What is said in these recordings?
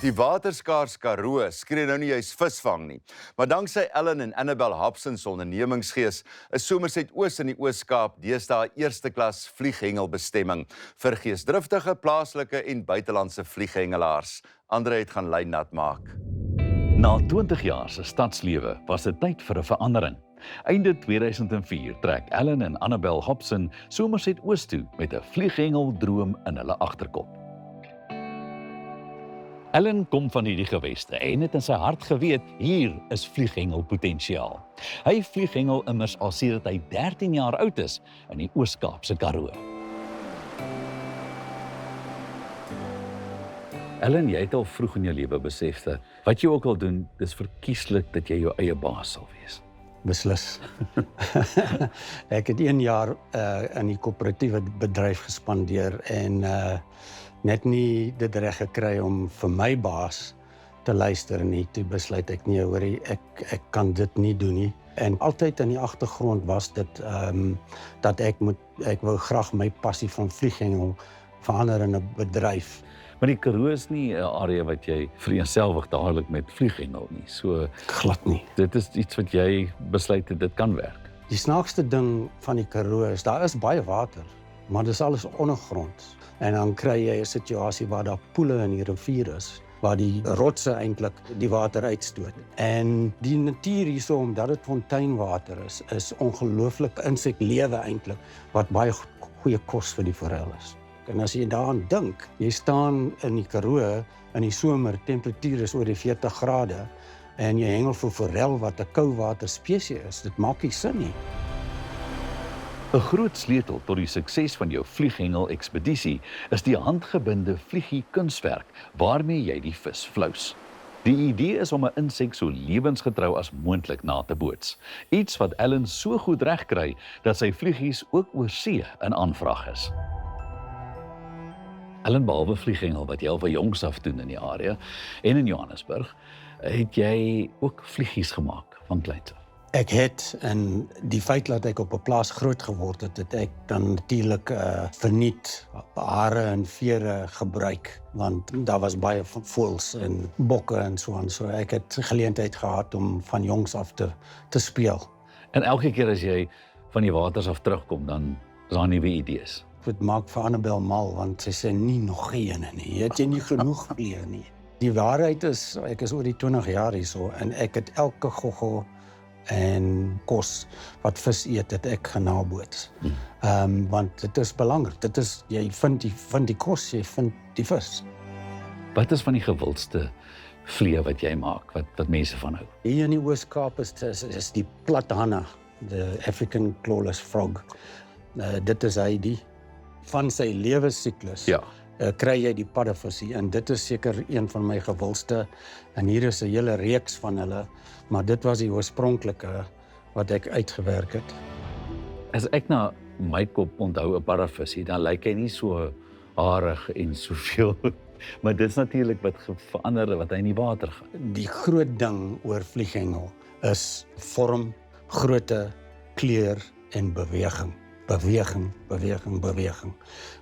Die waterskaars Karoo skree nou nie juis visvang nie, maar danksy Ellen en Annabel Hobson se ondernemingsgees is Somerset Oos in die Oos-Kaap deesdae eerste klas vlieghengelbestemming vir geesdriftige plaaslike en buitelandse vlieghengelaars. Andre het gaan lyn nat maak. Na 20 jaar se stadslewe was dit tyd vir 'n verandering. Einde 2004 trek Ellen en Annabel Hobson Somerset Oos toe met 'n vlieghengeldroom in hulle agterkop. Ellen kom van hierdie geweste en het in sy hart geweet, hier is vlieghengelpotensiaal. Hy vlieghengel immers al sedert hy 13 jaar oud is in die Oos-Kaapse Karoo. Ellen, jy het al vroeg in jou lewe besef dat wat jy ook al doen, dis verkieslik dat jy jou eie baas sal wees. Beslis. Ek het 1 jaar in die koöperatiewe bedryf gespandeer en net nie dit reg gekry om vir my baas te luister nie. Toe besluit ek nie, hoorie, ek kan dit nie doen nie. En altyd in die agtergrond was dit dat ek wou graag my passie van vlieghengel verander in 'n bedryf. Maar die Karoo is nie 'n area wat jy vereenselwig dadelik met vlieghengel nie. So Glad nie. dit is iets wat jy besluit het dit kan werk. Die snaakste ding van die Karoo is, daar is baie water, maar dis alles ondergrond. En dan kry jy 'n situasie waar daar poele in die rivier is, waar die rotse eintlik die water uitstoot. En die natuur hierso, omdat dit fonteinwater is ongelooflik inseklewe eintlik, wat baie goeie kos vir die forel is. En as jy daaraan dink, jy staan in die Karoo in die somer, temperatuur is oor die 40 grade, en jy hengel vir forel wat 'n kouwater spesies is, dit maak nie sin nie. 'n Groot sleutel tot die sukses van jou vlieghengel-ekspedisie is die handgebinde vliegie kunswerk waarmee jy die vis flous. Die idee is om 'n insek so lewensgetrou as moontlik na te boots. Iets wat Ellen so goed regkry dat sy vliegies ook oor see in aanvraag is. Ellen, behalwe vlieghengel wat jy al van jongs af doen in die area en in Johannesburg, het jy ook vliegies gemaak van kleins af. Ek het, en die feit dat ek op 'n plaas groot geword het, het ek dan natuurlik verniet hare en vere gebruik, want daar was baie voëls en bokke en so aan. So ek het geleentheid gehad om van jongs af te speel. En elke keer as jy van die waters af terugkom, dan is daar nuwe idees. Dit maak vir Annabel mal, want sy sê nie nog geen nie. Het jy nie genoeg geleer nie? Die waarheid is, ek is oor die 20 jaar hierso en ek het elke goggel en kos wat vis eet, het ek genaboots. Want dit is belangrik. Dit is, jy vind die kos, jy vind die vis. Wat is van die gewildste vlee wat jy maak, wat mense van hou? Hier in die Oos-Kaap is die plathanne, the African clawless frog. Dit is hy die van sy lewenssyklus. Ja. Kry jy die paddevisie, en dit is seker een van my gewildste, en hier is 'n hele reeks van hulle, maar dit was die oorspronklike wat ek uitgewerk het. As ek na my kop onthou 'n paddevisie, dan lyk hy nie so harig en soveel, maar dit is natuurlik wat verander wat hy in die water gaan. Die groot ding oor vlieghengel is vorm, grootte, kleur en beweging. Beweging.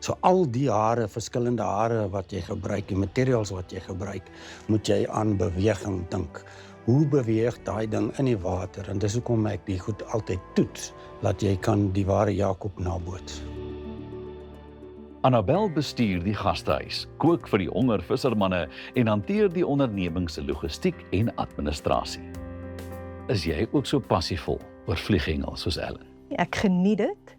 So al die hare, verskillende hare wat jy gebruik, die materials wat jy gebruik, moet jy aan beweging dink. Hoe beweeg daai ding in die water? En dis hoekom ek die goed altyd toets, dat jy kan die ware Jakob naboots. Annabel bestuur die gastehuis, kook vir die honger vissermanne en hanteer die onderneming se logistiek en administrasie. Is jy ook so passievol oor vlieghengel soos Ellen? Ek geniet dit,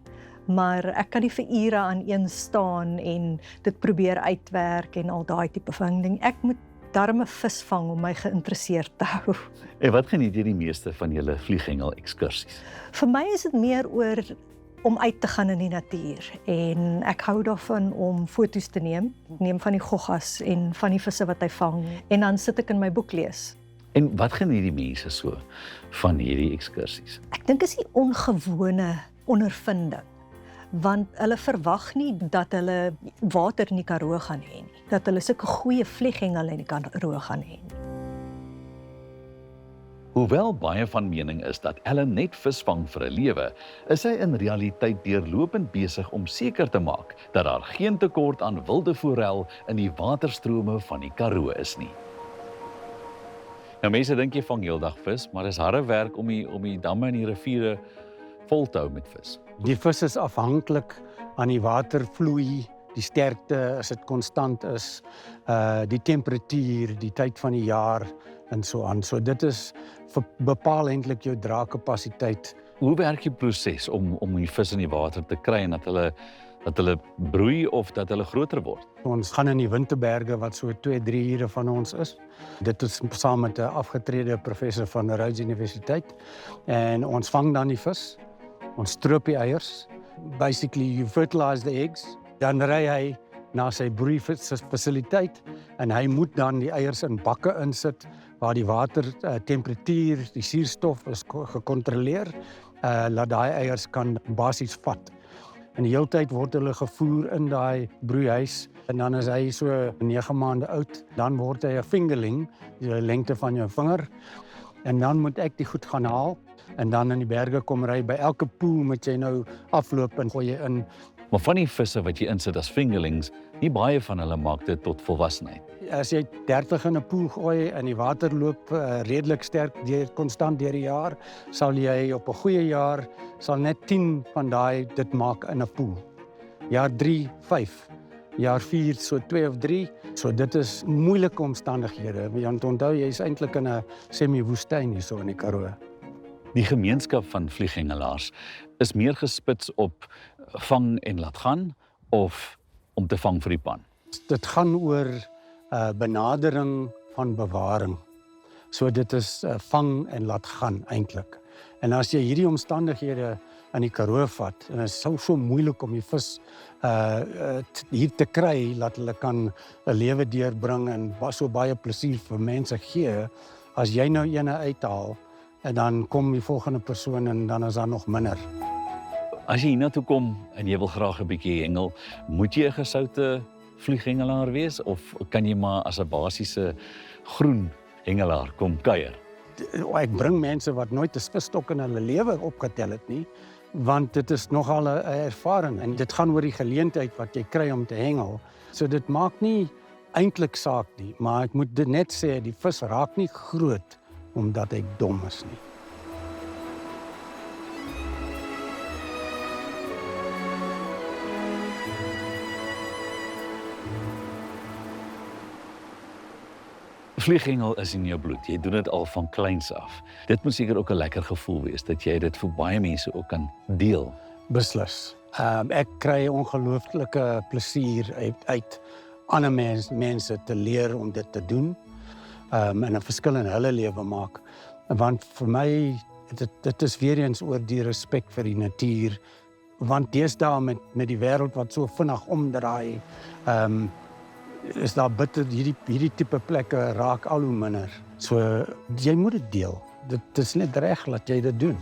maar ek kan nie vir ure aan een staan en dit probeer uitwerk en al daai tipe van ding. Ek moet darm 'n vis vang om my geïnteresseerd te hou. En wat geniet jy die meeste van julle vlieghengel-ekskursies? Vir my is dit meer oor om uit te gaan in die natuur en ek hou daarvan om foto's te neem. Ek neem van die goggas en van die visse wat hy vang en dan sit ek in my boek lees. En wat geniet die mense so van hierdie ekskursies? Ek dink is die ongewone ondervinding, want hulle verwag nie dat hulle water in die Karoo gaan hê nie, dat hulle sulke goeie vlieghengel in die Karoo gaan hê nie. Hoewel baie van mening is dat Ellen net visvang vir 'n lewe, is sy in realiteit deurlopend besig om seker te maak dat daar geen tekort aan wilde forel in die waterstrome van die Karoo is nie. Nou mense dink jy vang heeldag vis, maar dis harde werk om die damme en die riviere vol te hou met vis. Die vis is afhanklik aan die watervloei, die sterkte, as dit konstant is, die temperatuur, die tyd van die jaar en so aan. So dit is bepaal eintlik jou draagkapasiteit. Hoe werk die proses om die vis in die water te kry en dat hulle broei of dat hulle groter word? Ons gaan in die Winterberge wat so 2-3 ure van ons is. Dit is saam met 'n afgetrede professor van die Rhodes Universiteit en ons vang dan die vis. Ons stroop die eiers. Basically you fertilize the eggs. Dan ry hy na sy broeifasiliteit en hy moet dan die eiers in bakke insit waar die water temperatuur, die suurstof is gekontroleer, laat daai eiers kan basies vat. En die hele tyd word hulle gevoer in daai broeihuis en dan is hy so 9 maande oud, dan word hy 'n fingerling, die lengte van jou vinger. En dan moet ek die goed gaan haal en dan in die berge kom ry. By elke poel moet jy nou afloop en gooi jy in. Maar van die visse wat jy insit as fingerlings, nie baie van hulle maak dit tot volwassenheid. As jy 30 in 'n poel gooi en die water loop redelik sterk konstant deur die jaar, sal jy op 'n goeie jaar sal net 10 van daai dit maak in 'n poel. Jaar 3, 5. Jaar 4 so 2 of 3. So dit is moeilike omstandighede. Want onthou jy is eintlik in 'n semi-woestyn hierso in die Karoo. Die gemeenskap van vlieghengelaars is meer gespits op vang en laat gaan of om te vang vir die pan. Dit gaan oor benadering van bewaring. So dit is vang en laat gaan eintlik. En as jy hierdie omstandighede in die Karoo vat, en dit is so moeilik om die vis hier te kry, dat hulle kan 'n lewe deurbring en so baie plesier vir mense gee, as jy nou ene uithaal, en dan kom die volgende persoon en dan is daar nog minder. As jy hiernatoe kom en jy wil graag 'n bietjie hengel, moet jy 'n gesoute vlieghengelaar wees of kan jy maar as 'n basiese groen hengelaar kom kuier? Ek bring mense wat nooit 'n visstok in hulle lewe opgetel het nie, want dit is nogal 'n ervaring en dit gaan oor die geleentheid wat jy kry om te hengel. So dit maak nie eintlik saak nie, maar ek moet dit net sê, die vis raak nie groot omdat hy dom is nie. Vlieghengel is in jou bloed. Jy doen dit al van kleins af. Dit moet seker ook 'n lekker gevoel wees dat jy dit vir baie mense ook kan deel. Beslis. Ek kry ongelooflike plesier uit ander mense te leer om dit te doen. En 'n verskil in hulle lewe maak. Want vir my dit is weer eens oor die respek vir die natuur. Want deesdae met die wêreld wat so vinnig omdraai, is daar bitter hierdie tipe plekke raak al hoe minder. So jy moet dit deel. Dit is net reg dat jy dit doen.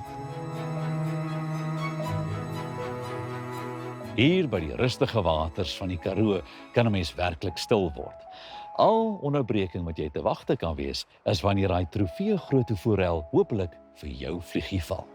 Hier by die rustige waters van die Karoo kan 'n mens werklik stil word. Al onderbreking wat jy te wagte kan wees, is wanneer daai trofee groote forel hopelik vir jou vliegie val.